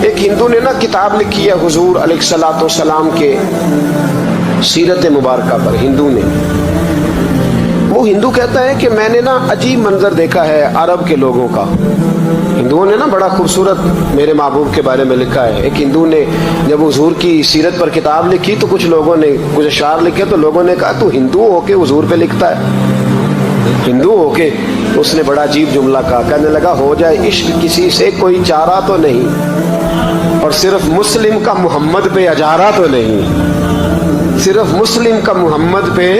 ایک ہندو نے نا کتاب لکھی ہے حضور علیہ الصلوۃ والسلام کے سیرت مبارکہ پر. ہندو نے، وہ ہندو کہتا ہے کہ میں نے نا عجیب منظر دیکھا ہے عرب کے لوگوں کا. ہندوؤں نے نا بڑا خوبصورت میرے محبوب کے بارے میں لکھا ہے. ایک ہندو نے جب حضور کی سیرت پر کتاب لکھی تو کچھ لوگوں نے کچھ اشعار لکھے تو لوگوں نے کہا تو ہندو ہو کے حضور پہ لکھتا ہے، ہندو ہو کے. اس نے بڑا عجیب جملہ کہا، کہنے لگا ہو جائے عشق کسی سے کوئی چارہ تو نہیں، اور صرف مسلم کا محمد پہ اجارہ تو نہیں، صرف مسلم کا محمد پہ.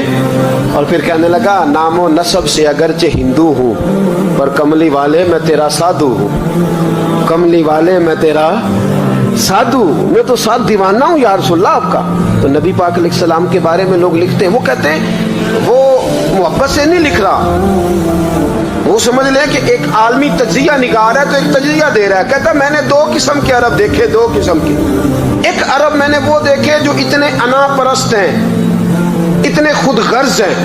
اور پھر کہنے لگا نام و نسب سے اگرچہ ہندو ہوں پر کملی والے میں تیرا سادھو ہوں، کملی والے میں تیرا سادھو، میں تو ساتھ دیوانہ ہوں یا رسول اللہ آپ کا. تو نبی پاک علیہ السلام کے بارے میں لوگ لکھتے ہیں، وہ کہتے ہیں وہ محبت سے نہیں لکھ رہا، وہ سمجھ لے کہ ایک عالمی تجزیہ نگار ہے تو ایک تجزیہ دے رہا ہے. کہتا میں نے 2 قسم کے عرب دیکھے، 2 قسم کے. ایک عرب میں نے وہ دیکھے جو اتنے انا پرست ہیں، اتنے خود غرض ہیں،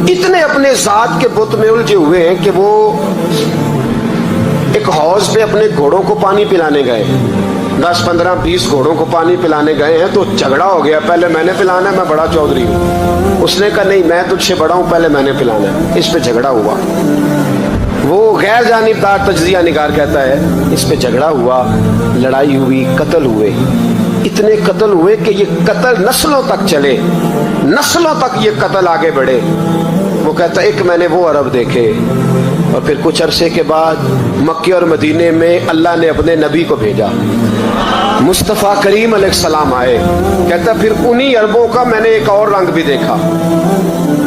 اتنے اپنے ذات کے بت میں الجھے ہوئے ہیں کہ وہ ایک حوض پہ اپنے گھوڑوں کو پانی پلانے گئے، 10 15 20 گھوڑوں کو پانی پلانے گئے ہیں تو جھگڑا ہو گیا، پہلے میں نے پلانا ہے، میں بڑا چودھری ہوں. اس نے کہا نہیں میں تجھ سے بڑا ہوں، پہلے میں نے پلانا ہے. اس پہ جھگڑا ہوا. وہ غیر جانبدار تجزیہ نگار کہتا ہے اس پہ جھگڑا ہوا، لڑائی ہوئی، قتل ہوئے. اتنے قتل ہوئے کہ یہ قتل نسلوں تک چلے، نسلوں تک یہ قتل آگے بڑھے. وہ کہتا ہے ایک میں نے وہ عرب دیکھے. اور پھر کچھ عرصے کے بعد مکے اور مدینے میں اللہ نے اپنے نبی کو بھیجا، مصطفیٰ کریم علیہ السلام آئے. کہتا پھر انہی عربوں کا میں نے ایک اور رنگ بھی دیکھا،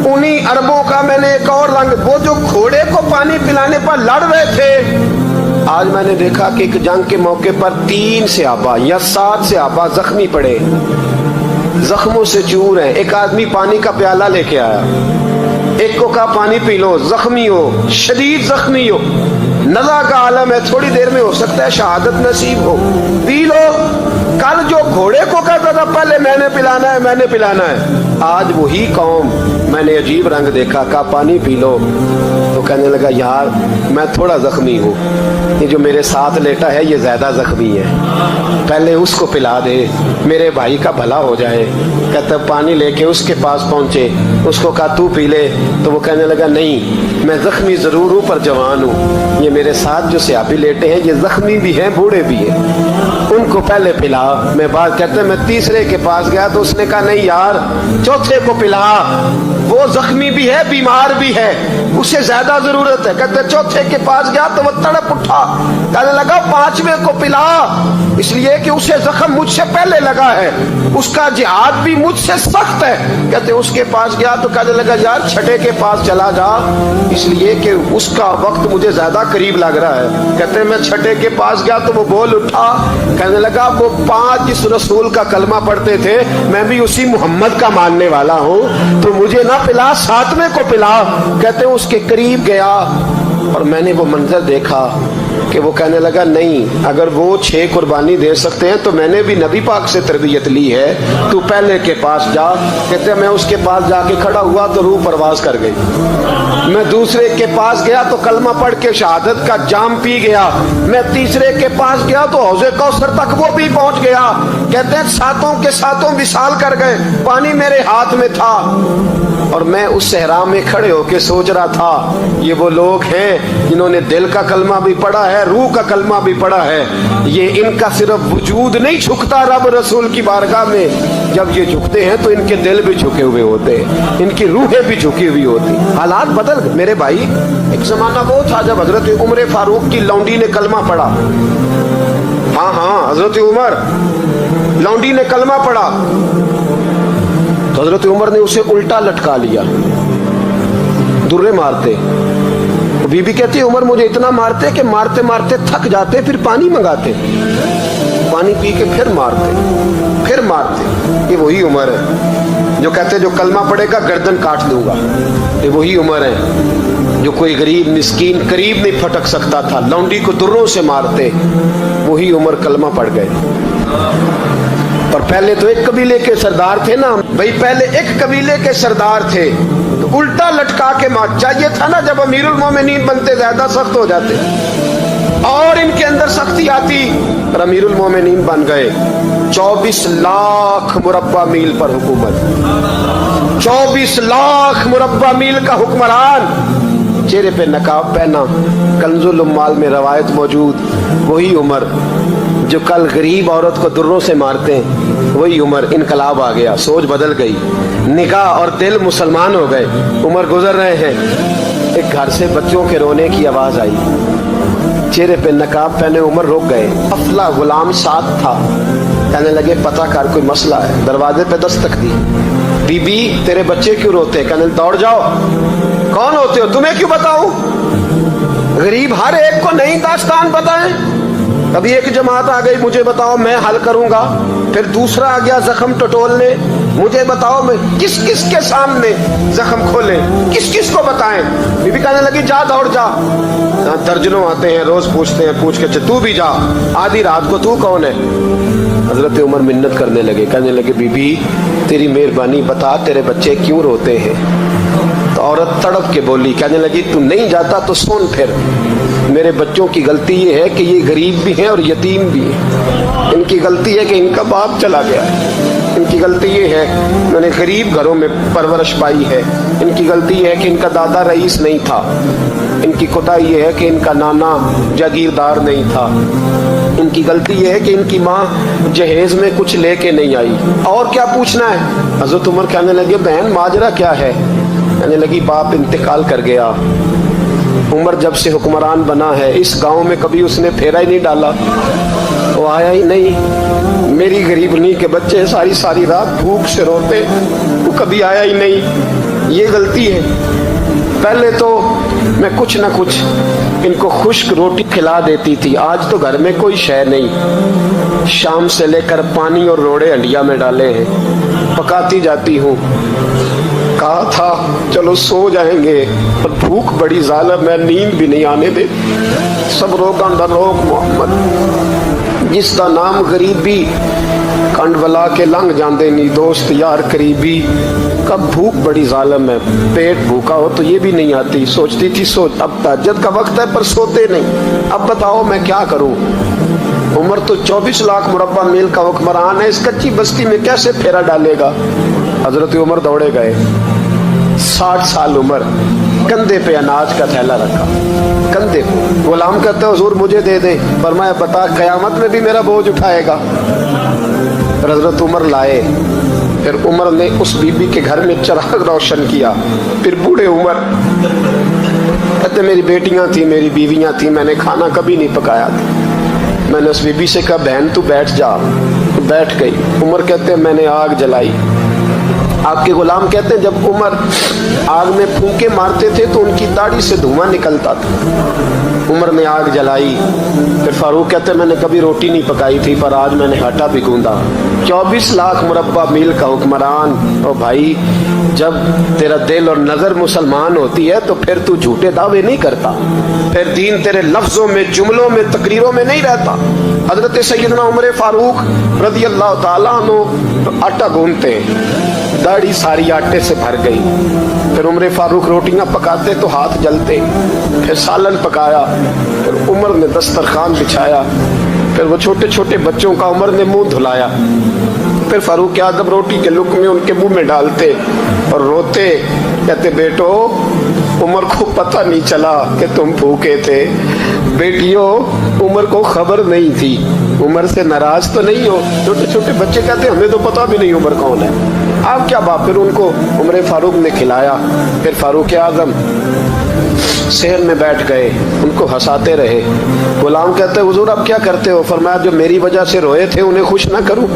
انہی عربوں کا میں نے ایک اور رنگ. وہ جو گھوڑے کو پانی پلانے پر لڑ رہے تھے، آج میں نے دیکھا کہ ایک جنگ کے موقع پر 3 صحابہ یا 7 صحابہ زخمی پڑے، زخموں سے چور ہیں. ایک آدمی پانی کا پیالہ لے کے آیا، ایک کو کہا پانی پی لو، زخمی ہو، شدید زخمی ہو، نزا کا عالم ہے، تھوڑی دیر میں ہو سکتا ہے شہادت نصیب ہو، پی لو. کل جو گھوڑے کو کہتا تھا پہلے میں نے پلانا ہے، میں نے پلانا ہے، آج وہی قوم میں نے عجیب رنگ دیکھا، کہا پانی پی لو. تو کہنے لگا یار میں تھوڑا زخمی ہوں، یہ جو میرے ساتھ لیٹا ہے یہ زیادہ زخمی ہے، پہلے اس کو پلا دے، میرے بھائی کا بھلا ہو جائے. کہتا پانی لے کے اس کے پاس پہنچے، اس کو کہا تو پی لے. تو وہ کہنے لگا نہیں میں زخمی ضرور ہوں پر جوان ہوں، یہ میرے ساتھ جو صحابی لیٹے ہیں یہ زخمی بھی ہیں بوڑھے بھی ہیں، ان کو پہلے پلا. میں بات کہتے میں تیسرے کے پاس گیا تو اس نے کہا نہیں یار چوتھے کو پلا، وہ زخمی بھی ہے بیمار بھی ہے، اسے زیادہ ضرورت ہے. کہتے چوتھے کے پاس گیا تو وہ تڑپ اٹھا، کہنے لگا 5ویں کو پلا، اس لیے کہ اسے زخم مجھ سے پہلے لگا ہے، اس کا جہاد بھی مجھ سے سخت ہے. کہتے اس کے پاس گیا تو کہنے لگا یار 6 کے پاس چلا جا، اس لیے کہ اس کا وقت مجھے زیادہ قریب لگ رہا ہے. کہتے میں 6 کے پاس گیا تو وہ بول اٹھا، کہنے لگا وہ 5 جس رسول کا کلمہ پڑھتے تھے میں بھی اسی محمد کا ماننے والا ہوں، تو مجھے نہ پلا 7ویں کو پلا. کہتے اس کے قریب گیا اور میں نے وہ منظر دیکھا کہ وہ کہنے لگا نہیں اگر وہ 6 قربانی دے سکتے ہیں تو میں نے بھی نبی پاک سے تربیت لی ہے، تو پہلے کے پاس جا. کہتے میں اس کے پاس جا کے کھڑا ہوا تو روح پرواز کر گئی. میں دوسرے کے پاس گیا تو کلمہ پڑھ کے شہادت کا جام پی گیا. میں تیسرے کے پاس گیا تو حوض کوثر تک وہ بھی پہنچ گیا. کہتے ہیں 7 کے 7 وصال کر گئے، پانی میرے ہاتھ میں تھا اور میں اس صحرا میں کھڑے ہو کے سوچ رہا تھا یہ وہ لوگ ہیں جنہوں نے دل کا کلمہ بھی پڑھا ہے، روح کا کلمہ بھی پڑھا ہے. یہ ان کا صرف وجود نہیں جھکتا رب رسول کی بارگاہ میں، جب یہ جھکتے ہیں تو ان کے دل بھی جھکے ہوئے ہوتے ہیں، ان کی روحیں بھی جھکی ہوئی ہوتی. حالات بدل گئے میرے بھائی. ایک زمانہ وہ تھا جب حضرت عمر فاروق کی لونڈی نے کلمہ پڑھا، ہاں حضرت عمر لونڈی نے کلمہ پڑھا تو حضرت عمر نے اسے الٹا لٹکا لیا، درے مارتے. بی بی کہتی عمر مجھے اتنا مارتے کہ مارتے مارتے تھک جاتے، پھر پانی منگاتے، پانی پی کے پھر مارتے. یہ وہی عمر ہے جو کہتے جو کلمہ پڑھے گا گردن کاٹ دوں گا. یہ وہی عمر ہے جو کوئی غریب مسکین قریب نہیں پھٹک سکتا تھا، لونڈی کو دروں سے مارتے. وہی عمر کلمہ پڑھ گئے. اور پہلے تو ایک قبیلے کے سردار تھے نا بھائی، پہلے ایک قبیلے کے سردار تھے تو الٹا لٹکا کے مار. چاہیے تھا نا جب امیر المومنین بنتے زیادہ سخت ہو جاتے. और इनके अंदर सख्ती आती और अमीरुल मोमिनीन बन गए। 24 लाख मुरब्बा मील पर हुकूमत, 24 लाख मुरब्बा मील का हुक्मरान, चेहरे पे नकाब पहना। कंजुल उम्माल में रवायत मौजूद, वही उमर जो कल गरीब औरत को दुर्रों से मारते हैं, वही उमर। इनकलाब आ गया, सोच बदल गई, निगाह और दिल मुसलमान हो गए। उमर गुजर रहे हैं, एक घर से बच्चों के रोने की आवाज आई, चेहरे पे नकाब पहने उमर रुक गए। अफला गुलाम साथ था, कहने लगे पता कर कोई मसला है। दरवाजे पे दस्तक दी, बीबी तेरे बच्चे क्यों रोते? कहने दौड़ जाओ, कौन होते हो, तुम्हें क्यों बताऊं? गरीब हर एक को नहीं दास्तान बताएं। कभी एक जमात आ गई, मुझे बताओ मैं हल करूंगा। फिर दूसरा आ गया जख्म टटोलने, मुझे बताओ मैं किस किस के सामने जख्म खोले, किस किस को बताएं। बीबी कहने लगी जा दौड़ जा। दर्जनों आते हैं, रोज पूछते हैं, पूछ के तू भी जा, आधी रात को तू कौन है? हजरत उमर मिन्नत करने लगे, कहने लगे बीबी तेरी मेहरबानी बता तेरे बच्चे क्यों रोते हैं? तो औरत तड़प के बोली, कहने लगी तू नहीं जाता तो सुन, फिर मेरे बच्चों की गलती ये है कि ये गरीब भी हैं और यतीम भी हैं। इनकी गलती है कि इनका बाप चला गया है, इनकी गलती ये है मैंने गरीब घरों में परवरिश पाई है, इनकी गलती ये है कि इनका दादा रईस नहीं था, इनकी कोताही ये है कि इनका नाना जागीरदार नहीं था, इनकी गलती ये है कि इनकी माँ जहेज में कुछ लेके नहीं आई। और क्या पूछना है? हजरत उमर कहने लगे बहन माजरा क्या है? कहने लगी बाप इंतकाल कर गया। उमर जब से हुक्मरान बना है इस गांव में कभी उसने फेरा ही नहीं डाला, वो आया ही नहीं। मेरी गरीबनी के बच्चे सारी सारी रात भूख से रोते, वो कभी आया ही नहीं। ये गलती है। पहले तो मैं कुछ ना कुछ इनको खुश्क रोटी खिला देती थी, आज तो घर में कोई शय नहीं। शाम से लेकर पानी और रोड़े हंडिया में डाले हैं, पकाती जाती हूँ। कहा था चलो सो जाएंगे, पर भूख बड़ी जालिम है, नींद भी नहीं आने दे। सब रोका रोक मोहम्मद, जिसका नाम गरीबी कंड वला के लंघ जाते नहीं दोस्त यार करीबी। कब भूख बड़ी जालिम है, पेट भूखा हो तो ये भी नहीं आती। सोचती थी सोच अब तहज्जुद का वक्त है पर सोते नहीं। अब बताओ मैं क्या करूं? उमर तो 24 लाख मुरब्बा मील का हुक्मरान है, इस कच्ची बस्ती में कैसे फेरा डालेगा? हजरत उमर दौड़े गए। 60 साल उम्र, कंधे पे अनाज का थैला रखा, कंधे पे। गुलाम कहते हुजूर मुझे दे दे। फरमाया बता कयामत में भी मेरा बोझ उठाएगा? हजरत उमर लाए। फिर उमर ने उस बीबी के घर में चिराग रोशन किया। फिर बूढ़े उमर कहते मेरी बेटियां थी, मेरी बीवियां थी, मैंने खाना कभी नहीं पकाया था। मैंने उस बीबी से कहा बहन तू बैठ जा, तो बैठ गई। उमर कहते मैंने आग जलाई। आपके गुलाम कहते हैं जब उमर आग में फूंके मारते थे तो उनकी दाढ़ी से धुआं निकलता था। उमर ने आग जलाई। फिर फारूक कहते मैंने कभी रोटी नहीं पकाई थी पर आज मैंने आटा भी गूंदा। 24 लाख मुरब्बा मील का हुक्मरान। और भाई जब तेरा दिल और नजर मुसलमान होती है तो फिर तू झूठे दावे नहीं करता, फिर दीन तेरे लफ्जों में, जुमलों में, तकरीरों में नहीं रहता। हजरत सैयदना उमर फारूक रज़ी अल्लाह ताला अन्हु आटा गूंदते, दाढ़ी सारी आटे से भर गई। फिर उमर फारूक रोटियां पकाते तो हाथ जलते। फिर सालन पकाया, फिर उमर ने दस्तरखान बिछाया। फिर वो छोटे छोटे बच्चों का उमर ने मुंह धुलाया। फिर फारूक आज़म रोटी के लुक़्मे उनके मुंह में डालते और रोते, कहते बेटो उमर को पता नहीं चला कि तुम भूखे थे। बेटियों उमर को खबर नहीं थी, उमर से नाराज तो नहीं हो? छोटे छोटे बच्चे कहते हमें तो पता भी नहीं उमर कौन है। आप क्या बात? फिर उनको उमर फारूक ने खिलाया। फिर फारूक आज़म शहर में बैठ गए, उनको हंसाते रहे। गुलाम कहते हुजूर अब क्या करते हो? फरमाया जो मेरी वजह से रोए थे उन्हें खुश ना करूं।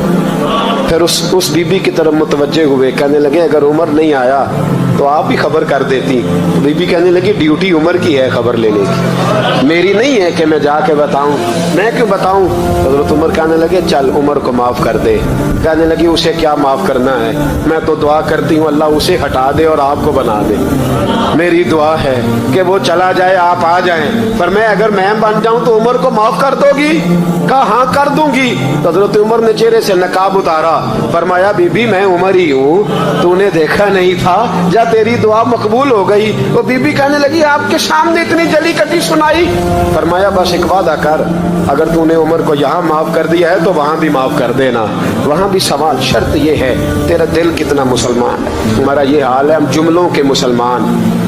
फिर उस बीबी की तरफ मुतवज्जे हुए, कहने लगे अगर उमर नहीं आया तो आप ही खबर कर देती। तो बीबी कहने लगी ड्यूटी उमर की है खबर लेने की, मेरी नहीं है कि मैं जाके बताऊं। मैं क्यों बताऊं? हजरत उमर कहने लगे चल उमर को माफ कर दे। कहने लगी उसे क्या माफ करना है, मैं तो दुआ करती हूँ अल्लाह उसे हटा दे और आपको बना दे। मेरी दुआ है कि वो चला जाए आप आ जाएं, पर मैं अगर मैं बन जाऊं तो उमर को माफ कर दोगी? कहा हाँ कर दूंगी। हजरत उमर ने चेहरे से नकाब उतारा, फरमाया बीबी मैं उमर ही हूँ, तूने देखा नहीं था, जा फरमाया तेरी दुआ मकबूल हो गई। वो बीबी कहने लगी आपके सामने इतनी जली कटी सुनाई। फरमाया बस एक वादा कर, अगर तूने उमर को यहाँ माफ कर दिया है तो वहां भी माफ कर देना। वहां भी सवाल, शर्त ये है तेरा दिल कितना मुसलमान है। हमारा ये हाल है, हम जुमलों के मुसलमान,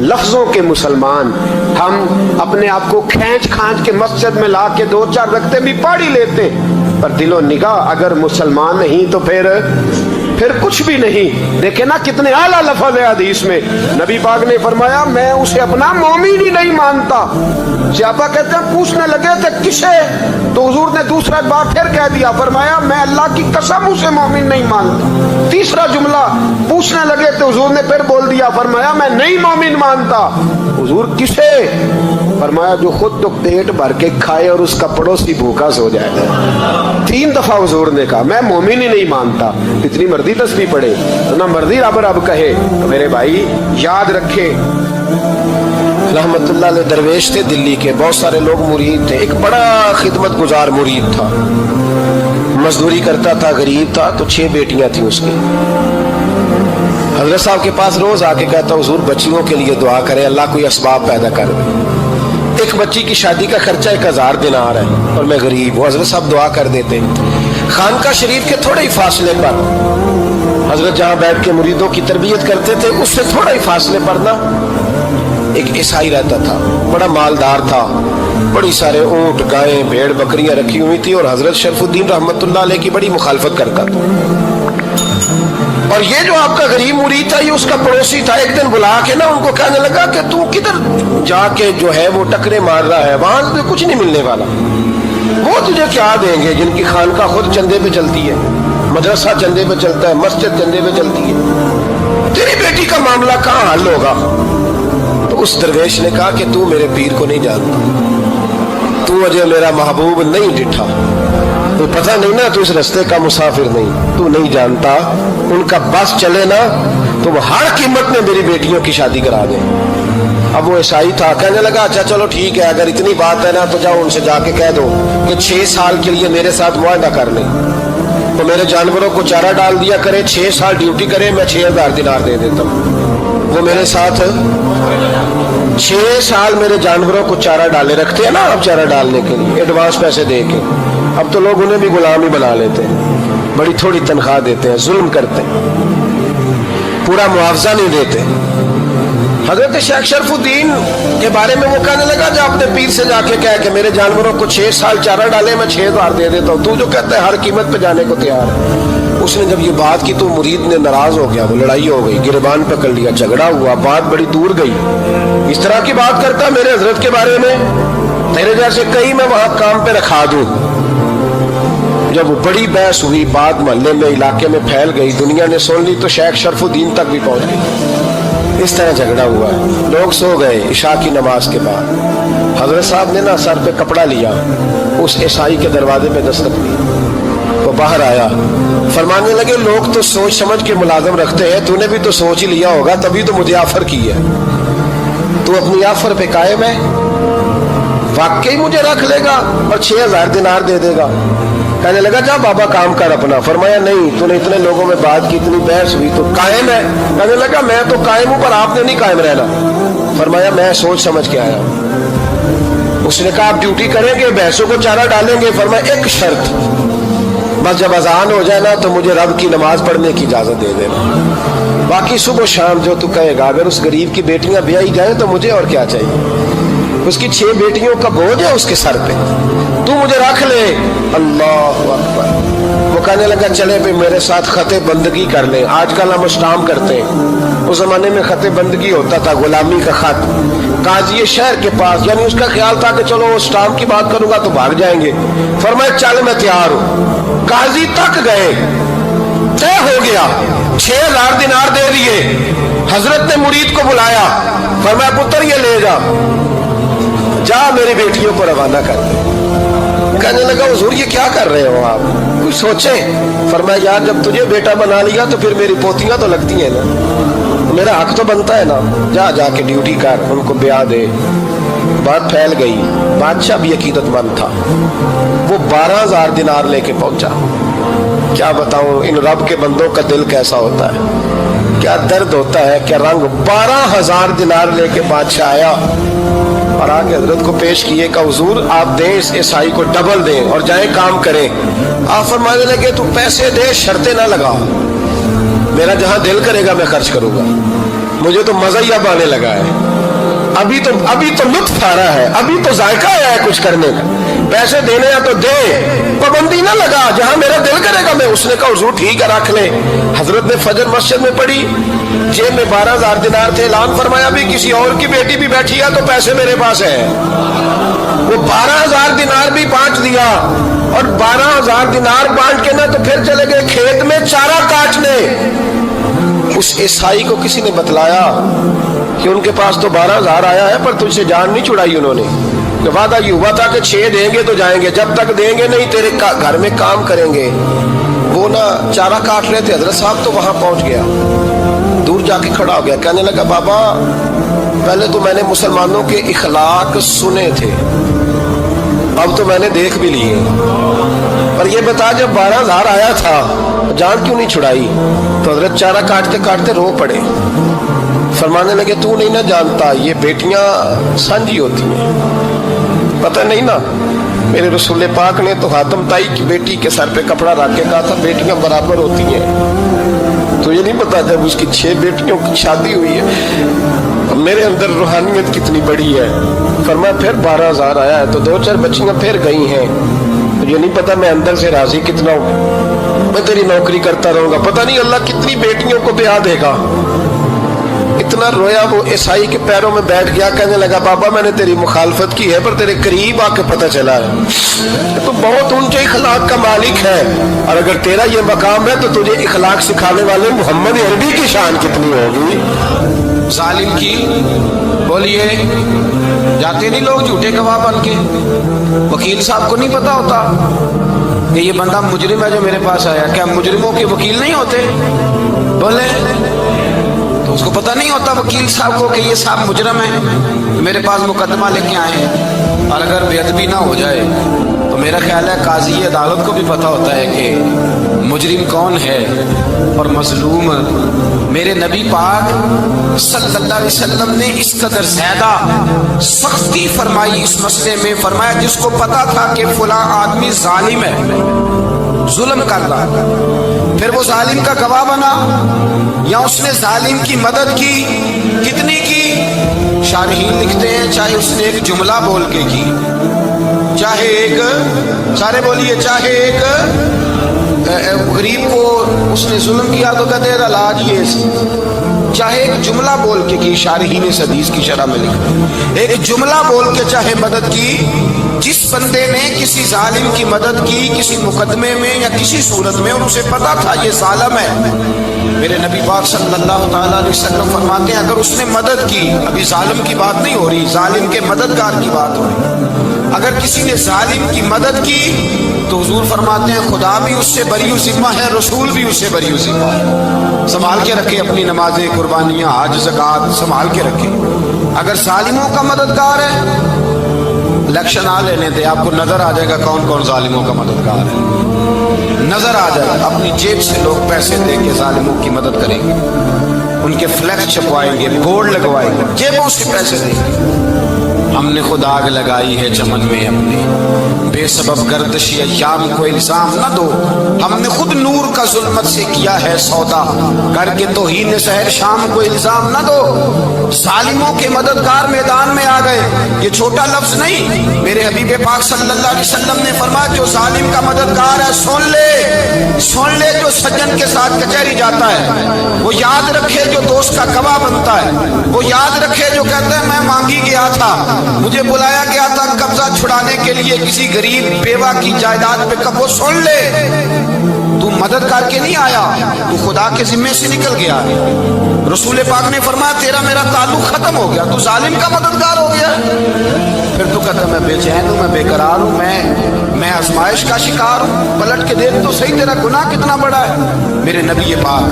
लफ्जों के मुसलमान, हम अपने आप को खींच खांच के मस्जिद में ला के 2-4 रखते भी पढ़ ही लेते, पर दिलो निगाह अगर मुसलमान नहीं तो फिर कुछ भी नहीं। देखे ना कितने आला लफ्ज़ है हदीस में। नबी पाक ने फरमाया मैं उसे अपना मोमिन ही नहीं मानता। सहाबा कहते हैं पूछने लगे थे किसे, तो हुजूर ने दूसरा बार फिर कह दिया, फरमाया मैं अल्लाह की कसम उसे मोमिन नहीं मानता। तीसरा जुमला पूछने लगे तो हुजूर ने फिर बोल दिया, फरमाया मैं नहीं मोमिन मानता। हुजूर किसे? फरमाया जो खुद तो पेट भर के खाए और उसका पड़ोसी भूखा सो जाए। 3 दफा हुजूर ने कहा मैं मोमिन ही नहीं मानता। इतनी मर्जी तस्बीह पढ़े तो ना मर्जी रब कहे। तो मेरे भाई याद रखे, रहमतुल्लाह अलैह दरवेश थे दिल्ली के, बहुत सारे लोग मुरीद थे। एक बड़ा खिदमत गुजार मुरीद था, मजदूरी करता था, गरीब था, तो 6 बेटियां थी उसकी। हजरत साहब के पास रोज आके कहता हुजूर बच्चियों के लिए दुआ करें, अल्लाह कोई असबाब पैदा कर दे। एक बच्ची की शादी का खर्चा 1000 दिनार है और मैं गरीब हूँ। हजरत साहब दुआ कर देते। खानका शरीफ के थोड़े ही फासले पर, हजरत जहाँ बैठ के मुरीदों की तरबियत करते थे उससे थोड़ा ही फासले पर ना एक ईसाई रहता था, बड़ा मालदार था, बड़ी सारे ऊंट, गायें, भेड़, बकरियां रखी हुई थी और हजरत शरफुद्दीन रहमतुल्लाह अलैह की बड़ी मुखालफत करता था। और ये जो आपका गरीब मुरीद था ये उसका पड़ोसी था। एक दिन बुला के ना उनको कहने लगा कि तू किधर जाके जो है वो टकरे मार रहा है, वहां तुझे कुछ नहीं मिलने वाला। वो तुझे क्या देंगे जिनकी खानका खुद चंदे पे चलती है, मदरसा चंदे पे चलता है, मस्जिद चंदे पे चलती है। तेरी बेटी का मामला कहाँ हल होगा? तो उस दरवेश ने कहा कि तू मेरे पीर को नहीं जानता, तू अजय मेरा महबूब नहीं डिठा, तो पता नहीं ना, तू इस रास्ते का मुसाफिर नहीं, तू नहीं जानता। उनका बस चले ना तो वो हर कीमत में मेरी बेटियों की शादी करा दे। अब वो ईसाई था, कहने लगा अच्छा चलो ठीक है, अगर इतनी बात है ना तो जाओ उनसे जाके कह दो कि 6 साल के लिए मेरे साथ मुआहदा कर ले, तो मेरे जानवरों को चारा डाल दिया करे, 6 साल ड्यूटी करे, मैं 6000 दिनार दे देता हूँ। वो मेरे साथ 6 साल मेरे जानवरों को चारा डाले रखते हैं ना, अब चारा डालने के लिए एडवांस पैसे दे के। अब तो लोग उन्हें भी गुलाम ही बना लेते हैं, बड़ी थोड़ी तनख्वाह देते हैं, जुल्म करते हैं, पूरा मुआवजा नहीं देते। हजरत शेख शरफुद्दीन के बारे में वो कहने लगा जो अपने पीर से जाके कह के मेरे जानवरों को 6 साल चारा डाले, मैं 6000 दे देता हूँ, तू जो कहता है हर कीमत पे जाने को तैयार है। उसने जब ये बात की तो मुरीद ने नाराज हो गया, वो लड़ाई हो गई, गिरबान पकड़ लिया, झगड़ा हुआ, बात बड़ी दूर गई। इस तरह की बात करता मेरे हजरत के बारे में, तेरे जैसे कई मैं वहां काम पे रखा दूं। जब वो बड़ी बहस हुई, बात मोहल्ले में, इलाके में फैल गई, दुनिया ने सुन ली, तो शेख शरफुद्दीन तक भी पहुंच गई। इस तरह झगड़ा हुआ है। लोग सो गए इशा की नमाज के बाद। हजरत साहब ने ना सर पे कपड़ा लिया, उस ईसाई के दरवाजे पे दस्तक दी, वो बाहर आया, फरमाने लगे लोग तो सोच समझ के मुलाजम रखते हैं, तूने भी तो सोच ही लिया होगा, तभी तो मुझे ऑफर की है। तू अपनी ऑफर पे कायम है? वाकई मुझे रख लेगा और 6000 दिनार दे देगा? कहने लगा जा बाबा काम कर अपना। फरमाया नहीं, तूने इतने लोगों में बात की, इतनी बहस हुई, तो कायम है? कहने लगा मैं तो कायम हूं, पर आपने नहीं कायम रहना। फरमाया मैं सोच समझ के आया। उसने कहा आप ड्यूटी करेंगे, भैंसों को चारा डालेंगे? फरमाया एक शर्त, बस जब अजान हो जाए ना तो मुझे रब की नमाज पढ़ने की इजाजत दे देना, बाकी सुबह शाम जो तू कहेगा। अगर उस गरीब की बेटियां ब्याही जाए तो मुझे और क्या चाहिए? उसकी 6 बेटियों का बोझ है उसके सर पे, तू मुझे रख ले। अल्लाह अकबर। वो कहने लगा चले भाई मेरे साथ खते बंदगी कर ले। आजकल हम स्टाम्प करते हैं, उस जमाने में खते बंदगी होता था, गुलामी का खत, काजी शहर के पास। यानी उसका ख्याल था कि चलो वो स्टाम्प की बात करूंगा तो भाग जाएंगे। फरमाया चल मैं तैयार हूं। काजी तक गए, तय हो गया, 6000 दिनार दे दिए। हजरत ने मुरीद को बुलाया, फरमाया पुत्र ये ले जा मेरी बेटियों को रवाना कर दे। कहने लगा हुजूर ये क्या कर रहे हो आप, कुछ सोचे? फरमाया यार जब तुझे बेटा बना लिया तो फिर मेरी पोतियां तो लगती हैं ना, मेरा हक तो बनता है ना, जा जाके ड्यूटी कर, उनको ब्याह दे। बात फैल गई। बादशाह भी अकीदतमंद था, वो 12000 दिनार लेके पहुंचा। क्या बताऊं इन रब के बंदों का दिल कैसा होता है کیا درد ہوتا ہے، کیا رنگ۔ 12,000 دینار لے کے بادشاہ آیا اور آگے حضرت کو پیش کیے کہ حضور آپ دیں اس عیسائی کو ڈبل دیں اور جائیں کام کریں۔ آپ فرمانے لگے تو پیسے دے، شرطیں نہ لگا، میرا جہاں دل کرے گا میں خرچ کروں گا، مجھے تو مزہ ہی اب آنے لگا ہے، ابھی تو لطف آ رہا ہے، ابھی تو ذائقہ آیا ہے کچھ کرنے کا، پیسے دینے ہیں تو دے، پابندی نہ لگا، جہاں میرا دل کرے گا میں۔ اس نے کہا حضور ٹھیک ہے رکھ لیں۔ حضرت نے فجر مسجد میں پڑھی، جیب میں 12,000 دینار تھے، اعلان فرمایا بھی کسی اور کی بیٹی بھی بیٹھی ہے تو پیسے میرے پاس ہے۔ وہ 12,000 دینار بھی بانٹ دیا، اور 12,000 دینار بانٹ کے نا تو پھر چلے گئے کھیت میں چارہ کاٹنے۔ اس عیسائی کو کسی نے بتلایا کہ ان کے پاس تو 12,000 آیا ہے پر تجھ سے جان نہیں چھڑائی انہوں نے، کہ وعدہ یہ ہوا تھا کہ 6 دیں گے تو جائیں گے، جب تک دیں گے نہیں تیرے گھر میں کام کریں گے۔ وہ نا چارہ کاٹ رہے تھے، حضرت صاحب تو وہاں پہنچ گیا، دور جا کے کھڑا ہو گیا، کہنے لگا بابا پہلے تو میں نے مسلمانوں کے اخلاق سنے تھے، اب تو میں نے دیکھ بھی لیے، پر یہ بتا جب 12,000 آیا تھا جان کیوں نہیں چھڑائی؟ تو حضرت چارہ کاٹتے کاٹتے رو پڑے، فرمانے لگے تو نہیں نہ جانتا یہ بیٹیاں سانجھی ہوتی ہیں، پتہ نہیں نا، میرے رسول پاک نے تو حاتم تائی کی بیٹی کے سر پہ کپڑا رکھ کے کہا تھا بیٹیاں برابر ہوتی ہیں، تو یہ نہیں پتا جب اس کی 6 بیٹیوں کی شادی ہوئی ہے میرے اندر روحانیت کتنی بڑی ہے۔ فرمایا پھر 12,000 آیا ہے تو 2-4 بچیاں پھر گئی ہیں، یہ نہیں پتا میں اندر سے راضی کتنا ہوں، میں تیری نوکری کرتا رہوں گا، پتہ نہیں اللہ کتنی بیٹیوں کو بیاہ دے گا۔ اتنا رویا، وہ عیسائی کے پیروں میں بیٹھ گیا، کہنے لگا بابا میں نے تیری مخالفت کی ہے پر تیرے قریب آ کے پتہ چلا ہے تو بہت اونچے اخلاق کا مالک ہے، اور اگر تیرا یہ مقام ہے تو تجھے اخلاق سکھانے والے محمد عربی کی شان کتنی ہوگی۔ ظالم کی بولیے جاتے نہیں لوگ جھوٹے گواہ بن کے، وکیل صاحب کو نہیں پتا ہوتا کہ یہ بندہ مجرم ہے جو میرے پاس آیا، کیا مجرموں کے وکیل نہیں ہوتے؟ بولے تو اس کو پتہ نہیں ہوتا وکیل صاحب کو کہ یہ صاحب مجرم ہے، میرے پاس مقدمہ لے کے آئے ہیں، اور اگر بے ادبی نہ ہو جائے تو میرا خیال ہے قاضی عدالت کو بھی پتہ ہوتا ہے کہ مجرم کون ہے اور مظلوم۔ میرے نبی پاک صلی اللہ علیہ وسلم نے اس قدر زیادہ سختی فرمائی اس مسئلے میں، فرمایا جس کو پتا تھا کہ فلاں آدمی ظالم ہے، ظلم کر رہا، پھر وہ ظالم کا گواہ بنا یا اس نے ظالم کی مدد کی، کتنی کی؟ شارحین لکھتے ہیں چاہے اس نے ایک جملہ بول کے کی، چاہے ایک، سارے بولیے، چاہے ایک غریب کو اس نے ظلم کیا تو کہتے ہیں علاج یہ سی، چاہے ایک جملہ بول کے کی، شارحین اس حدیث کی شرح میں لکھا ایک جملہ بول کے چاہے مدد کی، جس بندے نے کسی ظالم کی مدد کی کسی مقدمے میں یا کسی صورت میں اور اسے پتا تھا یہ ظالم ہے، میرے نبی پاک صلی اللہ تعالیٰ علیہ وسلم فرماتے ہیں اگر اس نے مدد کی، ابھی ظالم کی بات نہیں ہو رہی، ظالم کے مددگار کی بات ہو رہی، اگر کسی نے ظالم کی مدد کی تو حضور فرماتے ہیں خدا بھی اس سے بری و ذمہ ہے، رسول بھی اس سے بری و ذمہ ہے۔ سنبھال کے رکھے اپنی نمازیں، قربانیاں، حج، زکوٰۃ سنبھال کے رکھے۔ اگر ظالموں کا مددگار ہے، الیکشن آ لینے دے، آپ کو نظر آ جائے گا کون کون ظالموں کا مددگار ہے، نظر آ جائے گا۔ اپنی جیب سے لوگ پیسے دے کے ظالموں کی مدد کریں گے، ان کے فلیکس چھپوائیں گے، بورڈ لگوائیں گے، جیبوں سے پیسے دیں گے۔ ہم نے خود آگ لگائی ہے چمن میں اپنے، بے سبب گردشی ایام کو الزام نہ دو، ہم نے خود نور کا ظلمت سے کیا ہے سودا، کر کے توہین سحر شام کو الزام نہ دو۔ ظالموں کے مددگار میدان میں آ گئے، یہ چھوٹا لفظ نہیں، میرے حبیب پاک صلی اللہ علیہ وسلم نے فرمایا جو ظالم کا مددگار ہے سن لے جو سجن کے ساتھ کچہری جاتا ہے، وہ یاد رکھے جو دوست کا گواہ بنتا ہے، وہ یاد رکھے جو کہتا ہے میں مانگی گیا تھا، مجھے بلایا گیا تھا قبضہ چھڑانے کے لیے کسی غریب بیوہ کی جائیداد پہ، کب وہ سن لے تو مدد کر کے نہیں آیا، تو خدا کے ذمے سے نکل گیا۔ رسول پاک نے فرمایا تیرا میرا تعلق ختم ہو گیا، تو ظالم کا مددگار ہو گیا، پھر تو کہتا میں بے چین ہوں، میں بے قرار ہوں، میں آزمائش کا شکار ہوں، پلٹ کے دیکھ تو صحیح تیرا گناہ کتنا بڑا ہے۔ میرے نبی پاک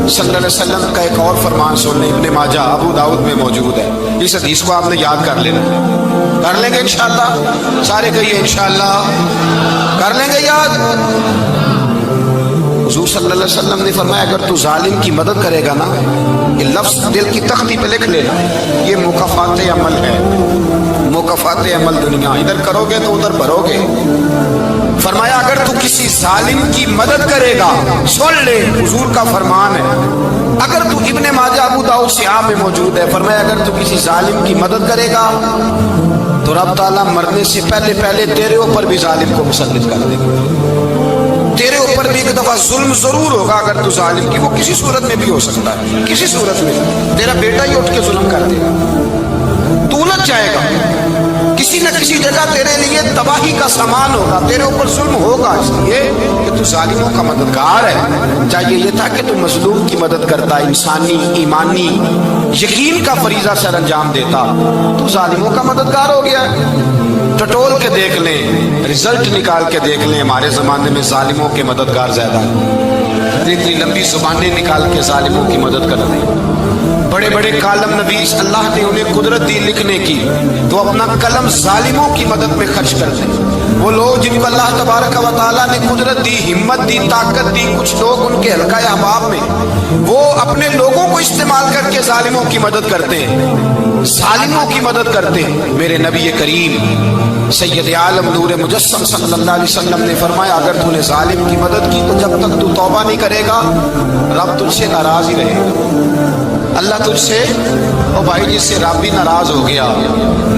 صلی اللہ علیہ وسلم کا ایک اور فرمان سننے، ابن ماجہ ابو داؤد میں موجود ہے، اس حدیث کو آپ نے یاد کر لینا، کر لیں گے انشاءاللہ، سارے کہیے انشاءاللہ کر لیں گے یاد۔ हुजूर सल्लल्लाहु अलैहि वसल्लम ने फरमाया अगर तू जालिम की मदद करेगा ना, ये लफ्ज दिल की तख्ती पे लिख लेना, ये मुकाफात अमल है, मुकाफात अमल दुनिया, इधर करोगे तो उधर भरोगे। फरमाया अगर तू किसी जालिम की मदद करेगा, सुन ले हुजूर का फरमान है, अगर तू इब्ने माजा अबू दाऊद सियाह में मौजूद है, फरमाया अगर तू किसी जालिम की मदद करेगा तो रब ताला मरने से पहले पहले तेरे ऊपर भी जालिम को मुसल्लित कर देगा। तेरे ऊपर भी एक दफा जुल्म जरूर होगा अगर तू जालिम की, वो किसी सूरत में भी हो सकता है, किसी सूरत में तेरा बेटा ही उठ के जुल्म कर देगा, तू उलझ जाएगा, किसी न किसी जगह तेरे लिए तबाही का सामान होगा, तेरे ऊपर जुल्म होगा, इसलिए कि तू जालिमों का मददगार है। चाहिए ये था कि तू मजलूम की मदद करता, इंसानी ईमानी यकीन का फरीजा सर अंजाम देता, तू जालिमों का मददगार हो गया। टटोल के देख लें, रिजल्ट निकाल के देख लें, हमारे जमाने में जालिमों के मददगार ज्यादा है। इतनी लंबी जुबानें निकाल के जालिमों की मदद कर दें। बड़े बड़े कालम नवीस अल्लाह ने उन्हें कुदरत दी लिखने की, तो अपना कलम जालिमों की मदद में खर्च कर दें। वो लोग जिनको अल्लाह तबारक व तआला ने कुदरत दी, हिम्मत दी, ताकत दी, कुछ लोग उनके हल्का अहबाब में वो अपने लोगों को इस्तेमाल करके जालिमों की मदद करते हैं, जालिमों की मदद करते हैं। मेरे नबी करीम सैयद आलम नूर मुजस्सम सल्लल्लाहु अलैहि वसल्लम ने फरमाया अगर तूने जालिम की मदद की तो जब तक तू तौबा नहीं करेगा रब तुझसे नाराज ही रहेगा। अल्लाह तुझसे, ओ भाई जिससे रब भी नाराज हो गया,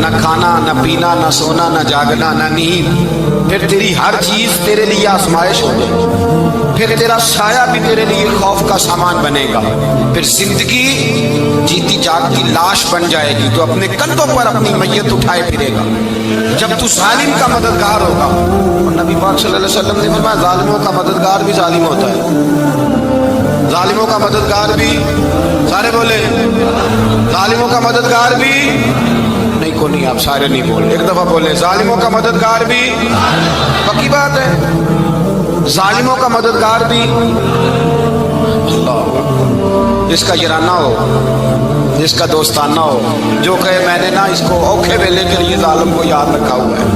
ना खाना ना पीना ना सोना ना जागना ना नींद, फिर तेरी हर चीज तेरे लिए आजमाइश हो जाएगी, फिर तेरा साया भी तेरे लिए खौफ का सामान बनेगा, फिर जिंदगी जीती जागती लाश बन जाएगी, तो अपने कंधों पर अपनी मैयत उठाए फिरेगा जब तू जालिम का मददगार होगा। और नबी पाक सल्लल्लाहु अलैहि वसल्लम ने फरमाया जालिमों का मददगार भी जालिम होता है, जालिमों का मददगार भी, सारे बोले जालिमों का मददगार भी नहीं, को नहीं, आप सारे नहीं बोल, एक दफा बोले जालिमों का मददगार भी, पक्की बात है, जालिमों का मददगार भी। अल्लाह, जिसका यराना हो, जिसका दोस्ताना हो, जो कहे मैंने ना इसको औखे वेले के लिए जालिम को याद रखा हुआ है,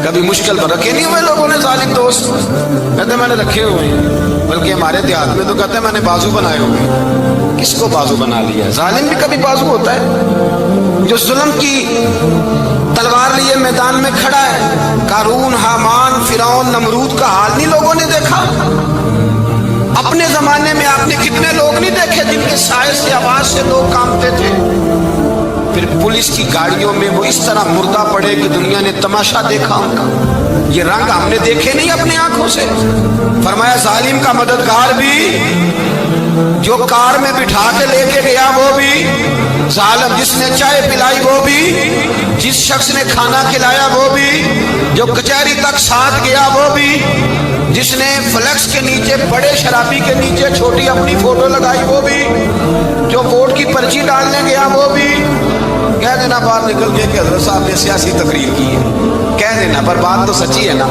कभी मुश्किल तो रखे नहीं हुए लोगों ने जालिम दोस्त, कहते मैंने रखे हुए हैं, बल्कि हमारे देहात में तो कहते हैं मैंने बाजू बनाए हुए। किसको बाजू बना लिया? जालिम भी कभी बाजू होता है, जो जुल्म की तलवार लिए मैदान में खड़ा है। कारून, हामान, फिरौन, नमरूद का हाल नहीं लोगों ने देखा? अपने जमाने में आपने कितने लोग नहीं देखे जिनके साए से, आवाज से लोग कांपते थे? फिर पुलिस की गाड़ियों में वो इस तरह मुर्दा पड़े कि दुनिया ने तमाशा देखा उनका। ये रंग हमने देखे नहीं अपनी आंखों से। फरमाया जालिम का मददगार भी, जो कार में बिठा के लेके गया वो भी जालिम, जिसने चाय पिलाई वो भी, जिस शख्स ने खाना खिलाया वो भी, जो कचहरी तक साथ गया वो भी, जिसने फ्लेक्स के नीचे, बड़े शराबी के नीचे छोटी अपनी फोटो लगाई वो भी, जो वोट की पर्ची डालने गया वो भी। कह देना बाहर निकल के कि हज़रत साहब ने सियासी तकरीर की है, कह देना, पर बात तो सच्ची है ना।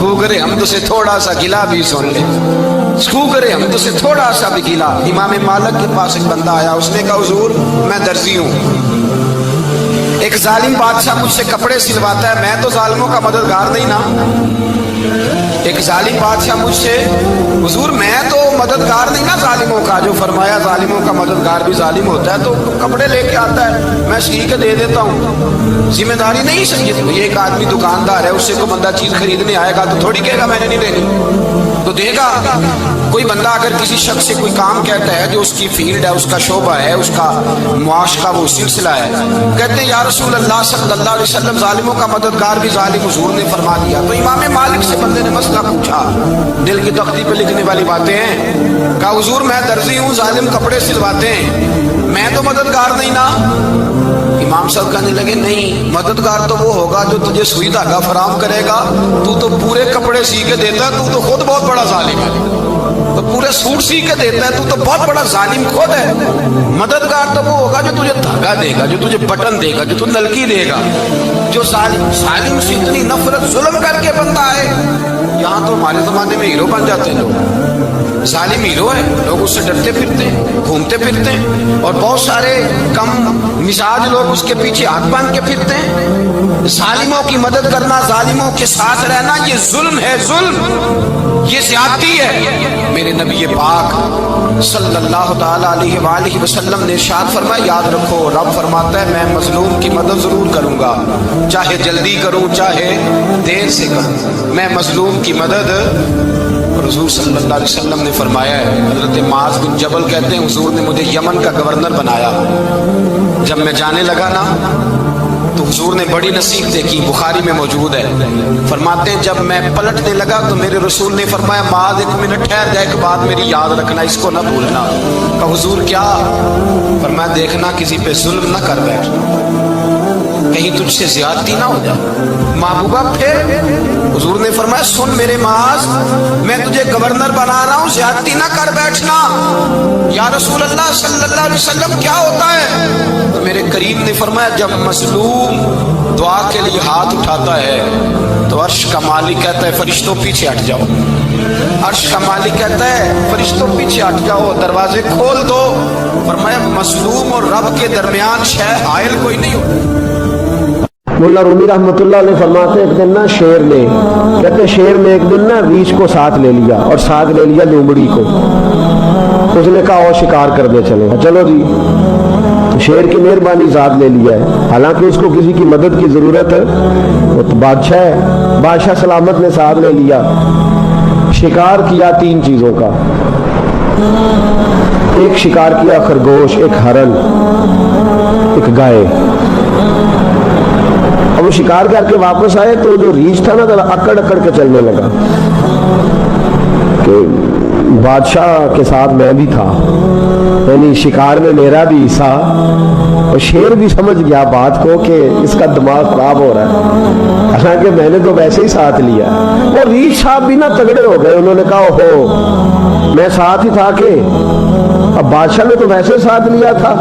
खू करे हम तो से थोड़ा सा गिला भी सुन ले, खू करे हम तो से थोड़ा सा भी गिला। इमाम मालिक के पास एक बंदा आया, उसने कहा हुजूर मैं दर्जी हूँ, एक जालिम बादशाह मुझसे कपड़े सिलवाता है, मैं तो जालिमों का मददगार नहीं ना। एक जालिम बादशाह मुझसे, हुजूर मैं तो मददगार नहीं ना जालिमों का, जो फरमाया जालिमों का मददगार भी जालिम होता है, तो कपड़े लेके आता है मैं सी के दे देता हूँ, जिम्मेदारी नहीं समझी। ये एक आदमी दुकानदार है, उससे कोई बंदा चीज खरीदने आएगा तो थोड़ी कहेगा मैंने नहीं देनी, तो देगा। कोई बंदा अगर किसी शख्स से कोई काम कहता है जो उसकी फील्ड है, उसका शोबा है, उसका मुआश का वो सिलसिला है, कहते हैं या रसूल अल्लाह सल्लल्लाहु अलैहि वसल्लम जालिमों का मददगार भी जालिम हुजूर ने फरमा दिया। तो इमाम मालिक से बंदे ने मसला पूछा, दिल की तख्ती पे लिखने वाली बातें हैं। कहा हुजूर मैं दर्जी हूँ, जालिम कपड़े सिलवाते हैं, मैं तो मददगार नहीं ना। इमाम साहब कहने लगे नहीं, मददगार तो वो होगा जो तुझे सुई धागा फराम करेगा, तू तो पूरे कपड़े सी के देता है, तू तो खुद बहुत बड़ा जालिम है। तो पूरे सूट सी के देता है, तू तो बहुत बड़ा जालिम खुद है। मददगार तो वो होगा जो तुझे धागा देगा, जो तुझे बटन देगा, जो तू नलकी देगा। जो जालिम से इतनी नफरत जुल्म करके बनता है, यहाँ तो हमारे जमाने में हीरो बन जाते हैं लोग, जालिम हीरो है, लोग उससे डरते फिरते हैं, घूमते फिरते हैं, और बहुत सारे कम मिजाज लोग उसके पीछे हाथ बांध के फिरते हैं। जालिमों की मदद करना, जालिमों के साथ रहना, ये जुल्म है, जुल्म। یہ زیادتی ہے۔ میرے نبی پاک صلی اللہ تعالی علیہ وآلہ وسلم نے ارشاد فرمایا، یاد رکھو رب فرماتا ہے میں مظلوم کی مدد ضرور کروں گا، چاہے جلدی کروں چاہے دیر سے کروں، میں مظلوم کی مدد۔ حضور صلی اللہ علیہ وسلم نے فرمایا ہے، حضرت معاذ بن جبل کہتے ہیں حضور نے مجھے یمن کا گورنر بنایا، جب میں جانے لگا نا تو حضور نے بڑی نصیحت دیکھی، بخاری میں موجود ہے، فرماتے ہیں جب میں پلٹنے لگا تو میرے رسول نے فرمایا معاذ ایک منٹ ٹھہر جا، ایک بات میری یاد رکھنا، اس کو نہ بھولنا۔ کہا حضور کیا؟ فرمایا دیکھنا کسی پہ ظلم نہ کر بیٹھ، کہیں تجھ سے زیادتی نہ ہو جائے۔ محبوبہ پھر حضور نے فرمایا سن میرے معاذ، میں تجھے گورنر بنا رہا ہوں، زیادتی نہ کر بیٹھنا۔ یا رسول اللہ صلی اللہ علیہ وسلم کیا ہوتا ہے؟ تو میرے کریم نے فرمایا جب مظلوم دعا کے لیے ہاتھ اٹھاتا ہے تو عرش کا مالک کہتا ہے فرشتوں پیچھے ہٹ جاؤ، عرش کا مالک کہتا ہے فرشتوں پیچھے ہٹ جاؤ، دروازے کھول دو۔ فرمایا مظلوم اور رب کے درمیان شے حائل کوئی نہیں ہوتا۔ مولا رومی رحمۃ اللہ علیہ فرماتے ایک دن نا شیر نے، کہتے شیر نے ایک دن نا ریچھ کو ساتھ لے لیا اور ساتھ لے لیا لومڑی کو، اس نے کہا اور شکار کرنے چلے، چلو جی، شیر کی مہربانی ساتھ لے لیا ہے، حالانکہ اس کو کسی کی مدد کی ضرورت ہے، وہ تو بادشاہ ہے، بادشاہ سلامت نے ساتھ لے لیا، شکار کیا 3 چیزوں کا، ایک شکار کیا خرگوش، ایک ہرن، ایک گائے۔ اب وہ شکار کر کے واپس آئے تو جو ریچھ تھا نا ذرا اکڑ اکڑ کے چلنے لگا کہ بادشاہ کے ساتھ میں بھی تھا، یعنی شکار میں میرا بھی حصہ، اور شیر بھی سمجھ گیا بات کو کہ اس کا دماغ خراب ہو رہا ہے، حالانکہ میں نے تو ویسے ہی ساتھ لیا۔ اور ریچھ صاحب بھی نا تگڑے ہو گئے، انہوں نے کہا اوہو میں ساتھ ہی تھا کہ اب بادشاہ نے تو ویسے ساتھ لیا تھا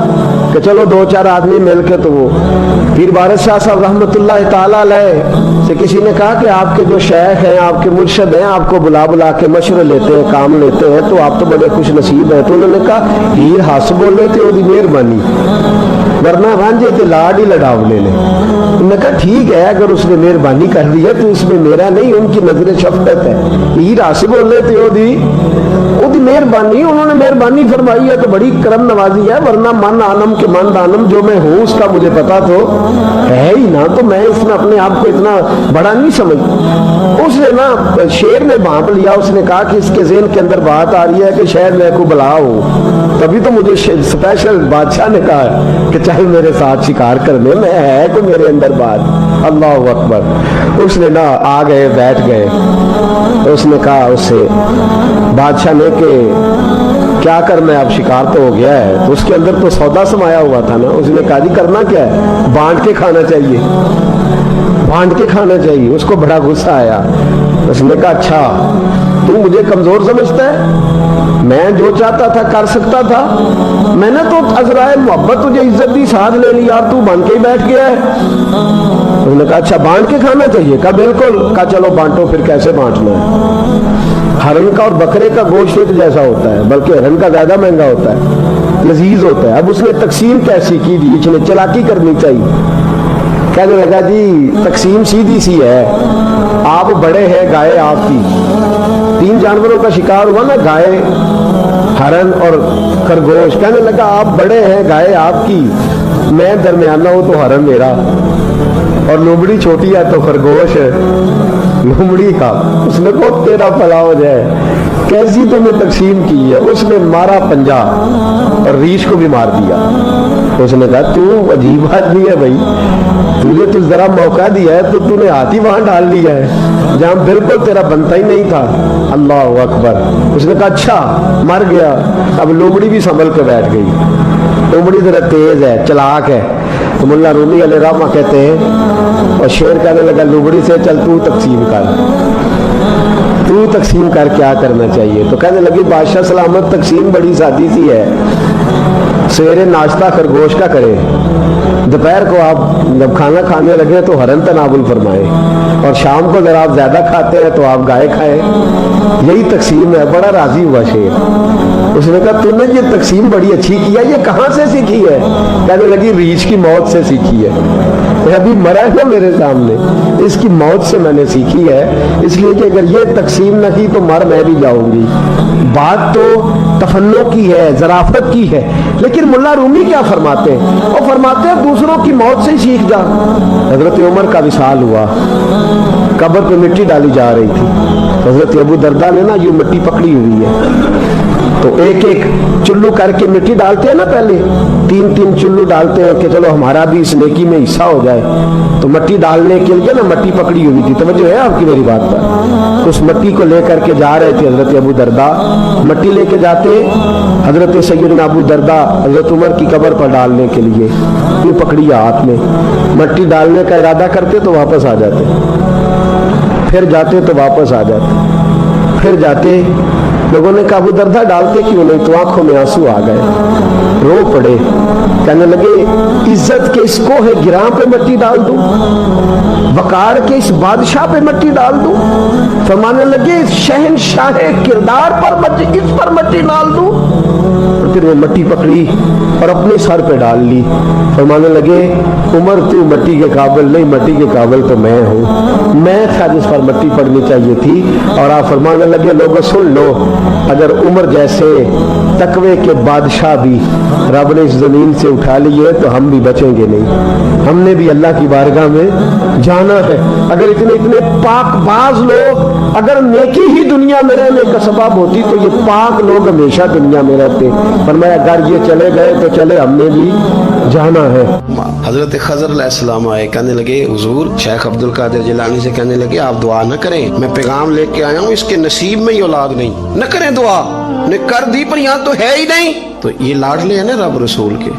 کہ چلو 2-4 آدمی مل کے تو وہ پیر بارش شاہ صاحب رحمۃ اللہ تعالیٰ علیہ سے کسی نے کہا کہ آپ کے جو شیخ ہیں آپ کے مرشد ہیں آپ کو بلا بلا کے مشورے لیتے ہیں کام لیتے ہیں تو آپ تو بڑے خوش نصیب ہیں، تو انہوں نے کہا ہیر ہس بولے تھے وہ مہربانی ورنہ رانجے تے لاڈ ہی لڑاؤ لے لے۔ انہوں نے کہا ٹھیک ہے اگر اس نے مہربانی کر دی ہے تو اس میں میرا نہیں، ان کی نظر شفقت ہے، ہیر ہس بولے تھے وہ مہربانی، انہوں نے مہربانی فرمائی ہے تو بڑی کرم نوازی ہے، ورنہ من آنم کے من دانم جو میں ہوں اس کا مجھے پتا تو ہے ہی نا، تو میں اس میں اپنے آپ کو اتنا بڑا نہیں سمجھتا۔ اس نے نا شیر نے بھانپ لیا، اس نے کہا کہ اس کے ذہن کے اندر بات آ رہی ہے کہ شاید میں کو بلا ہوں، تبھی تو مجھے اسپیشل بادشاہ نے کہا کہ چاہے میرے ساتھ شکار کر لے، میں ہے کہ میرے اندر بات۔ اللہ اکبر۔ اس نے نا آ گئے بیٹھ گئے، اس نے کہا اس سے بادشاہ نے کہ کیا کرنا ہے، اب شکار تو ہو گیا ہے، تو اس کے اندر تو سودا سمایا ہوا تھا نا، اس نے کہا جی کرنا کیا ہے، بانٹ کے کھانا چاہیے، بانٹ کے کھانا چاہیے۔ اس کو بڑا غصہ آیا، اس نے کہا اچھا تو مجھے کمزور سمجھتا ہے، میں جو چاہتا تھا کر سکتا تھا، میں نے تو عذرائے محبت تجھے عزت دی ساتھ لے لی، اب تو بن کے ہی بیٹھ گیا ہے۔ اس نے کہا اچھا بانٹ کے کھانا چاہیے، کہا بالکل، کہا چلو بانٹو، پھر کیسے بانٹنا ہے؟ ہرن کا اور بکرے کا گوشت ایک جیسا ہوتا ہے، بلکہ ہرن کا زیادہ مہنگا ہوتا ہے، لذیذ ہوتا ہے۔ اب اس نے تقسیم کیسی کی دی، اس نے چلاکی کرنی چاہیے، کہنے لگا جی تقسیم سیدھی سی ہے، آپ بڑے ہیں گائے آپ کی، 3 جانوروں کا شکار ہوا نا، گائے ہرن اور خرگوش، کہنے لگا آپ بڑے ہیں گائے آپ کی، میں درمیانہ ہوں تو ہرن میرا، اور لومڑی چھوٹی ہے تو خرگوش لومڑی کا۔ اس نے کہا تیرا بھلا ہو جائے، کیسی تم نے تقسیم کی ہے؟ اس نے مارا پنجا اور ریچھ کو بھی مار دیا۔ اس نے کہا تو عجیب آدمی ہے بھائی، تجھے تو ذرا موقع دیا ہے تو نے ہاتھ ہی وہاں ڈال دیا ہے جہاں بالکل تیرا بنتا ہی نہیں تھا۔ اللہ اکبر۔ اس نے کہا اچھا مر گیا، اب لومڑی بھی سنبھل کے بیٹھ گئی۔ لومڑی ذرا تیز ہے، چلاک ہے، تو مولا رومی علیہ رحمہ کہتے ہیں، اور شیر کہنے لگا لومڑی سے چل تو تقسیم کر، تو تقسیم کر کیا کرنا چاہیے؟ تو کہنے لگی بادشاہ سلامت تقسیم بڑی سادی سی ہے، سویرے ناشتہ خرگوش کا کرے، دوپہر کو آپ جب کھانا کھانے لگے تو ہرن تناول فرمائے، اور شام کو ذرا آپ زیادہ کھاتے ہیں تو آپ گائے کھائیں، یہی تقسیم ہے۔ بڑا راضی ہوا شیر۔ اس نے کہا تم نے یہ تقسیم بڑی اچھی کی ہے، یہ کہاں سے سیکھی ہے؟ کہنے لگی ریچھ کی موت سے سیکھی ہے۔ ये अभी मरा है ना मेरे सामने, इसकी मौत से मैंने सीखी है, इसलिए कि अगर ये तकसीम न की तो मर मैं भी जाऊंगी। बात तो तफन्नो की है, जराफत की है, लेकिन मुल्ला रूमी क्या फरमाते हैं? वो फरमाते हैं दूसरों की मौत से ही सीख जा। हजरत उमर का विसाल हुआ, कब्र पे मिट्टी डाली जा रही थी, हजरत अबू दरदा ने ना यूं मिट्टी पकड़ी हुई है, तो एक एक चुल्लू करके मिट्टी डालते हैं ना, पहले 3-3 चुल्लू डालते हैं कि चलो हमारा भी इस नेकी में हिस्सा हो जाए। तो मिट्टी डालने के लिए ना मिट्टी पकड़ी हुई थी, तवज्जो है आपकी मेरी बात पर? उस मिट्टी को लेकर के जा रहे थे हजरत अबू दरदा, मिट्टी लेके जाते हजरत सैयदना अबू दरदा हजरत उमर की कब्र पर डालने के लिए, यूं पकड़ी हाथ में, मिट्टी डालने का इरादा करते तो वापस आ जाते, फिर जाते तो वापस आ जाते, फिर जाते। लोगों ने कहा अबू दरदा डालते क्यों नहीं? तो आंखों में आंसू आ गए, रो पड़े, कहने लगे इज्जत के इसको है गिरां पे मिट्टी डाल दूं, वकार के इस बादशाह पे मिट्टी डाल दूं? फरमाने लगे शहनशाह किरदार पर इस पर मिट्टी डाल दूं? और फिर वो मिट्टी पकड़ी और अपने सर पे डाल ली। फरमाने लगे उमर तू मिट्टी के काबिल नहीं, मिट्टी के काबिल तो मैं हूँ, मैं था जिस पर मिट्टी पड़नी चाहिए थी। और आप फरमाने लगे लोगों सुन लो, अगर उमर जैसे तकवे के बादशाह भी रब ने इस जमीन से उठा लिए तो हम भी बचेंगे नहीं, हमने भी अल्लाह की बारगाह में जाना है। अगर इतने इतने पाकबाज लोग, अगर नेकी ही दुनिया में रहने का सबब होती तो ये पाक लोग हमेशा दुनिया में रहते। फरमाया अगर ये चले गए तो चले, हमने भी जाना है। हजरत खजर अलैहिस्सलाम आए, कहने लगे हुजूर, शेख अब्दुल कादिर जिलानी से कहने लगे आप दुआ न करें, मैं पैगाम लेके आया हूँ, इसके नसीब में ही औलाद नहीं, न करें दुआ, ने कर दी पर यहाँ तो है ही नहीं। तो ये लाडले हैं ना रब रसूल के,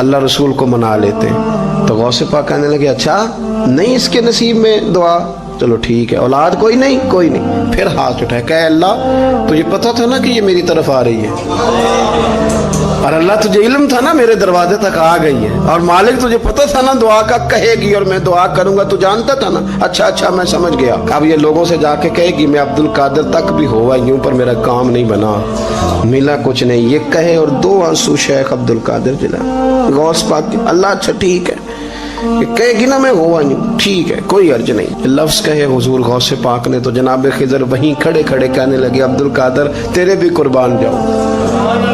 अल्लाह रसूल को मना लेते हैं। तो गौसे पाक कहने लगे अच्छा नहीं इसके नसीब में दुआ, चलो ठीक है, औलाद कोई नहीं, कोई नहीं। फिर हाथ उठाए, कहे अल्लाह तुझे पता था ना कि ये मेरी तरफ आ रही है, और अल्लाह तुझे इल्म था ना मेरे दरवाजे तक आ गई है, और मालिक तुझे पता था ना दुआ का कहेगी और मैं दुआ करूंगा, तू जानता था ना। अच्छा अच्छा मैं समझ गया। अब ये लोगों से जाके कहेगी मैं अब्दुल कादिर तक भी हुआ यूं पर मेरा काम नहीं बना, मिला कुछ नहीं, ये कहे और 2 आंसू शेख अब्दुल कादिर जिलानी गौस पाक, अल्लाह अच्छा ठीक है, ये कहेगी ना मैं हुआ नहीं, ठीक है कोई अर्ज नहीं। लफ्ज कहे हुजूर गौसे पाक ने तो जनाब खिजर वहीं खड़े खड़े कहने लगे अब्दुल कादिर तेरे भी कुर्बान जाऊं,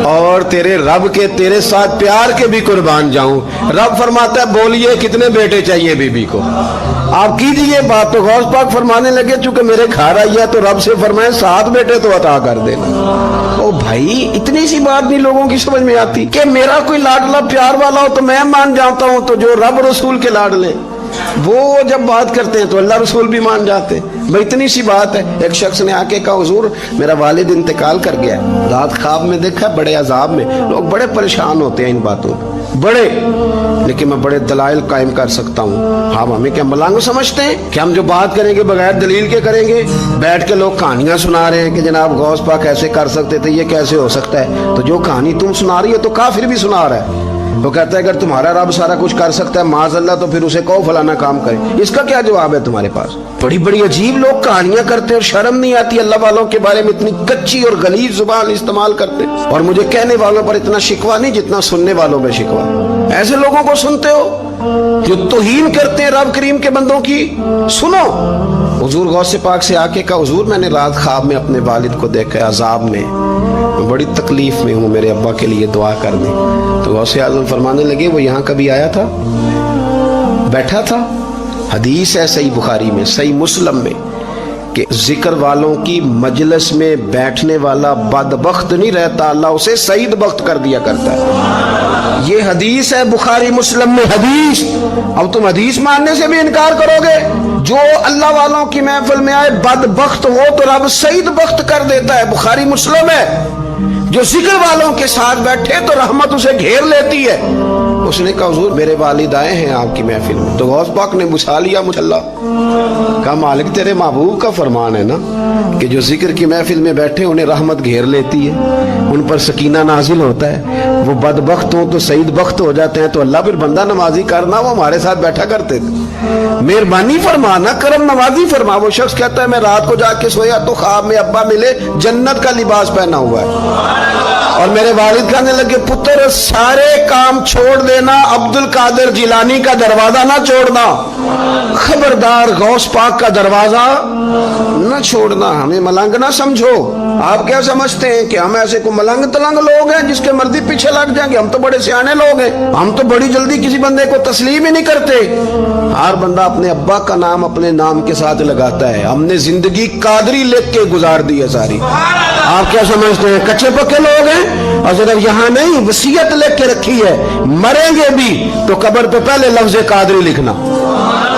और तेरे रब के तेरे साथ प्यार के भी कुर्बान जाऊं। रब फरमाता है बोलिए कितने बेटे चाहिए बीबी को, आप कीजिए बात। तो गौस पाक फरमाने लगे चूंकि मेरे घर आई है तो रब से फरमाए 7 बेटे तो अता कर देना। ओ भाई इतनी सी बात नहीं लोगों की समझ में आती कि मेरा कोई लाडला प्यार वाला हो तो मैं मान जाता हूं, तो जो रब रसूल के लाडले वो जब बात करते हैं तो अल्लाह रसूल भी मान जाते हैं। भाई इतनी सी बात है। एक शख्स ने आके कहा हुजूर मेरा वालिद इंतकाल कर गया, रात ख्वाब में देखा बड़े अजाब में। लोग बड़े परेशान होते हैं इन बातों बड़े, लेकिन मैं बड़े दलाइल कायम कर सकता हूँ। हाँ हमें क्या मलांग समझते हैं कि हम जो बात करेंगे बगैर दलील के करेंगे? बैठ के लोग कहानियां सुना रहे हैं कि जनाब गौस पाक ऐसे कर सकते थे, ये कैसे हो सकता है। तो जो कहानी तुम सुना रही हो तो काफिर भी सुना रहा है। वो कहता है अगर तुम्हारा रब सारा कुछ कर सकता है माज़अल्लाह तो फिर उसे कहो फलाना काम करे। इसका क्या जवाब है तुम्हारे पास? बड़ी बड़ी अजीब लोग कहानियां करते हैं और शर्म नहीं आती अल्लाह वालों के बारे में, इतनी कच्ची और गलीज जुबान इस्तेमाल करते हैं। और मुझे कहने वालों पर इतना शिकवा नहीं जितना सुनने वालों में शिकवा। ऐसे लोगों को सुनते हो जो तौहीन करते हैं रब करीम के बंदों की। सुनो हुजूर गौसे पाक से आके कहा हुजूर मैंने रात ख्वाब में अपने वालिद को देखा अजाब में, मैं बड़ी तकलीफ में हूँ, मेरे अब्बा के लिए दुआ कर दें। तो गौसे आज़म फरमाने लगे वो यहाँ कभी आया था, बैठा था। हदीस है सही बुखारी में सही मुस्लिम में कि जिक्र वालों की मजलिस में बैठने वाला बदबख्त नहीं रहता, अल्लाह उसे सईद बख्त कर दिया करता है। ये हदीस है बुखारी मुस्लिम में हदीस। अब तुम हदीस मानने से भी इनकार करोगे? जो अल्लाह वालों की महफिल में आए बदबख्त हो तो रब सईद बख्त कर देता है, बुखारी मुस्लिम है। जो जिक्र वालों के साथ बैठे तो रहमत उसे घेर लेती है। उसने कहा हुजूर मेरे वालिद आए हैं आपकी महफिल में। तो गौस पाक ने बुझा लिया मुझल्ला, कहा मालिक तेरे महबूब का फरमान है ना कि जो जिक्र की महफिल में बैठे उन्हें रहमत घेर लेती है, उन पर सकीना नाजिल होता है। वो बदबख्त हो तो सईद बख्त हो जाते हैं। तो अल्लाह फिर बंदा नमाजी करना वो हमारे साथ बैठा करते थे। मेहरबानी फरमा ना, करम नवाजी फरमा। वो शख्स कहता है मैं रात को जाके सोया तो ख्वाब में अब्बा मिले, जन्नत का लिबास पहना हुआ है, और मेरे वालिद कहने लगे पुत्र सारे काम छोड़ देना, अब्दुल कादिर जिलानी का दरवाजा ना छोड़ना, खबरदार गौस पाक का दरवाजा न छोड़ना, हमें मलंग ना समझो। आप क्या समझते हैं कि हम ऐसे को मलंग तलंग लोग हैं जिसके मर्जी पीछे लग जाएंगे? हम तो बड़े सियाने लोग हैं, हम तो बड़ी जल्दी किसी बंदे को तस्लीम ही नहीं करते। हर बंदा अपने अब्बा का नाम अपने नाम के साथ लगाता है। हमने जिंदगी कादरी लिख के गुजार दी है सारी। आप क्या समझते हैं कच्चे पक्के लोग हैं? और सिर्फ यहाँ नहीं, वसीयत लिख के रखी है, मरेंगे भी तो कब्र पे पहले लफ्ज कादरी लिखना,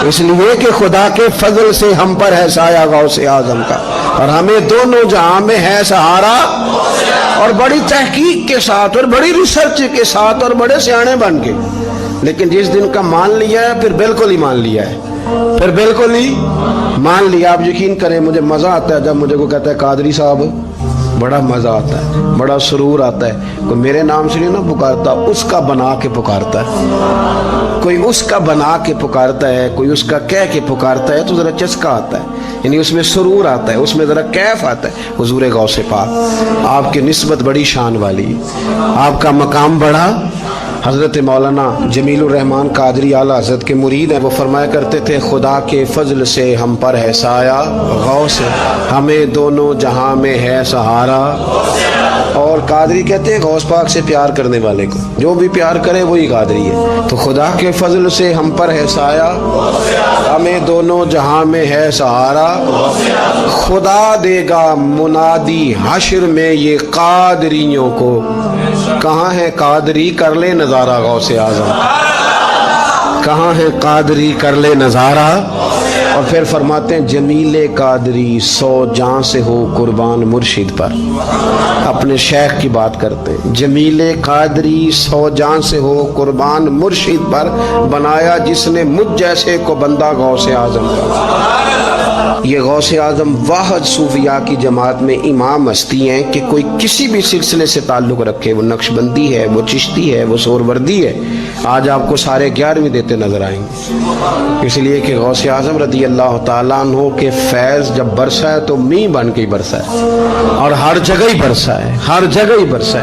इसलिए कि खुदा के फजल से हम पर है साया गौसे आजम का, और हमें दोनों जहां में है सहारा। और बड़ी तहकीक के साथ और बड़ी रिसर्च के साथ और बड़े सियाने बन के, लेकिन जिस दिन का मान लिया है फिर बिल्कुल ही मान लिया है, फिर बिल्कुल ही मान लिया। आप यकीन करें मुझे मजा आता है जब मुझे को कहता है कादरी साहब, बड़ा मजा आता है, बड़ा सुरूर आता है। कोई मेरे नाम से नहीं ना पुकारता, उसका बना के पुकारता है, कोई उसका बना के पुकारता है, कोई उसका कह के पुकारता है, तो जरा चस्का आता है, यानी उसमें सुरूर आता है, उसमें जरा कैफ आता है। हुजूर गौसे पाक आपकी निस्बत बड़ी शान वाली है, आपका मकाम बड़ा। हज़रत मौलाना जमीलुर रहमान कादरी आला हज़रत के मुरीद हैं, वो फरमाया करते थे खुदा के फजल से हम पर है साया गौस, हमें दोनों जहां में है सहारा। और कादरी कहते हैं गौस पाक से प्यार करने वाले को, जो भी प्यार करे वही कादरी है। तो खुदा के फजल से हम पर है साया, हमें दोनों जहां में है सहारा। खुदा देगा मुनादी हश्र में ये कादरियों को, कहाँ है कादरी कर ले नजारा गौसे आजम, कहाँ है कादरी कर ले नजारा। और फिर फरमाते हैं जमीले कादरी 100 जान से हो कुर्बान मुर्शिद पर, अपने शेख की बात करते हैं। जमीले कादरी 100 जान से हो कुर्बान मुर्शिद पर, बनाया जिसने मुझ जैसे को बंदा गौसे आजम का। ये गौसे आजम वाहद सूफिया की जमात में इमाम हस्ती हैं कि कोई किसी भी सिलसिले से ताल्लुक़ रखे, वो नक्शबंदी है, वो चिश्ती है, वो सोरवर्दी है, आज आपको सारे 11वीं देते नजर आएंगे। इसलिए कि गौसे आजम रदी अल्लाह ताला अन्हु के फैज़ जब बरसा है तो मींह बन के ही बरसा है, और हर जगह ही बरसा है, हर जगह ही बरसा है।